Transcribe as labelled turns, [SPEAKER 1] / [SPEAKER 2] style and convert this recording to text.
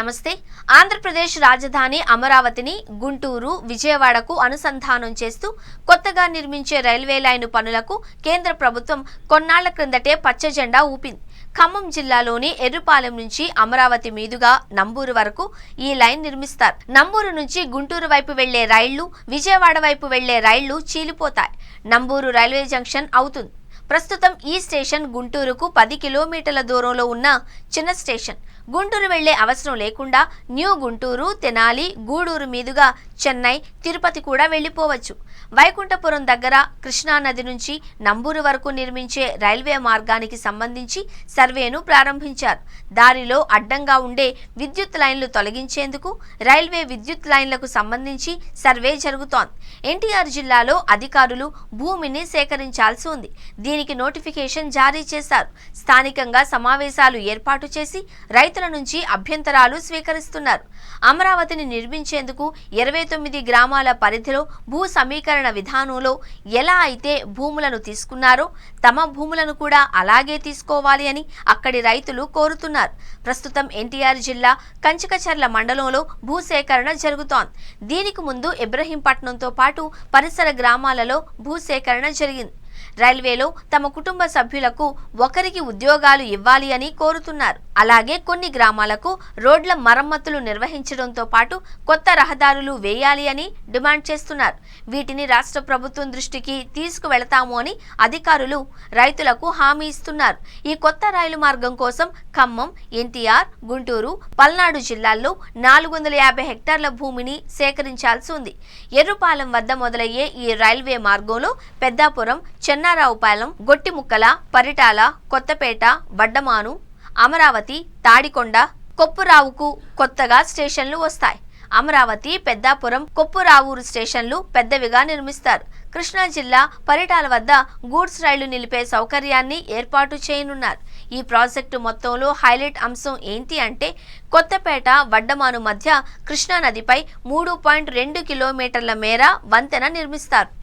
[SPEAKER 1] నమస్తే. ఆంధ్రప్రదేశ్ రాజధాని అమరావతిని గుంటూరు, విజయవాడకు అనుసంధానం చేస్తూ కొత్తగా నిర్మించే రైల్వే లైను పనులకు కేంద్ర ప్రభుత్వం కొన్నాళ్ల క్రిందటే పచ్చజెండా ఊపింది. ఖమ్మం జిల్లాలోని ఎర్రుపాలెం నుంచి అమరావతి మీదుగా నంబూరు వరకు ఈ లైన్ నిర్మిస్తారు. నంబూరు నుంచి గుంటూరు వైపు వెళ్లే రైళ్లు, విజయవాడ వైపు వెళ్లే రైళ్లు చీలిపోతాయి. నంబూరు రైల్వే జంక్షన్ అవుతుంది. ప్రస్తుతం ఈ స్టేషన్ గుంటూరుకు 10 కిలోమీటర్ల దూరంలో ఉన్న చిన్న స్టేషన్. గుంటూరు వెళ్లే అవసరం లేకుండా న్యూ గుంటూరు, తెనాలి, గూడూరు మీదుగా చెన్నై, తిరుపతి కూడా వెళ్లిపోవచ్చు. వైకుంఠపురం దగ్గర కృష్ణానది నుంచి నంబూరు వరకు నిర్మించే రైల్వే మార్గానికి సంబంధించి సర్వేను ప్రారంభించారు. దారిలో అడ్డంగా ఉండే విద్యుత్ లైన్లు తొలగించేందుకు రైల్వే విద్యుత్ లైన్లకు సంబంధించి సర్వే జరుగుతోంది. ఎన్టీఆర్ జిల్లాలో అధికారులు భూమిని సేకరించాల్సి ఉంది. దీనికి నోటిఫికేషన్ జారీ చేశారు. స్థానికంగా సమావేశాలు ఏర్పాటు చేసి రైతుల నుంచి అభ్యంతరాలు స్వీకరిస్తున్నారు. అమరావతిని నిర్మించేందుకు 29 గ్రామాల పరిధిలో భూ సమీకరణ విధానంలో ఎలా అయితే భూములను తీసుకున్నారో తమ భూములను కూడా అలాగే తీసుకోవాలి అని అక్కడి రైతులు కోరుతున్నారు. ప్రస్తుతం ఎన్టీఆర్ జిల్లా కంచికచర్ల మండలంలో భూసేకరణ జరుగుతోంది. దీనికి ముందు ఇబ్రహీంపట్నంతో పాటు పరిసర గ్రామాలలో భూసేకరణ జరిగింది. రైల్వేలో తమ కుటుంబ సభ్యులకు ఒకరికి ఉద్యోగాలు ఇవ్వాలి అని కోరుతున్నారు. అలాగే కొన్ని గ్రామాలకు రోడ్ల మరమ్మతులు నిర్వహించడంతో పాటు కొత్త రహదారులు వేయాలి అని డిమాండ్ చేస్తున్నారు. వీటిని రాష్ట్ర ప్రభుత్వం దృష్టికి తీసుకువెళతాము అని అధికారులు రైతులకు హామీ ఇస్తున్నారు. ఈ కొత్త రైలు మార్గం కోసం ఖమ్మం, ఎన్టీఆర్, గుంటూరు, పల్నాడు జిల్లాల్లో 450 హెక్టార్ల భూమిని సేకరించాల్సి ఉంది. ఎర్రుపాలెం వద్ద మొదలయ్యే ఈ రైల్వే మార్గంలో పెద్దాపురం, చెన్నారావుపాలెం, గొట్టిముక్కల, పరిటాల, కొత్తపేట, వడ్డమాను, అమరావతి, తాడికొండ, కొప్పురావుకు కొత్తగా స్టేషన్లు వస్తాయి. అమరావతి, పెద్దాపురం, కొప్పురావూరు స్టేషన్లు పెద్దవిగా నిర్మిస్తారు. కృష్ణా జిల్లా పరిటాల వద్ద గూడ్స్ రైళ్లు నిలిపే సౌకర్యాన్ని ఏర్పాటు చేయనున్నారు. ఈ ప్రాజెక్టు మొత్తంలో హైలైట్ అంశం ఏంటి అంటే కొత్తపేట, వడ్డమాను మధ్య కృష్ణా నదిపై 3.2 కిలోమీటర్ల మేర వంతెన నిర్మిస్తారు.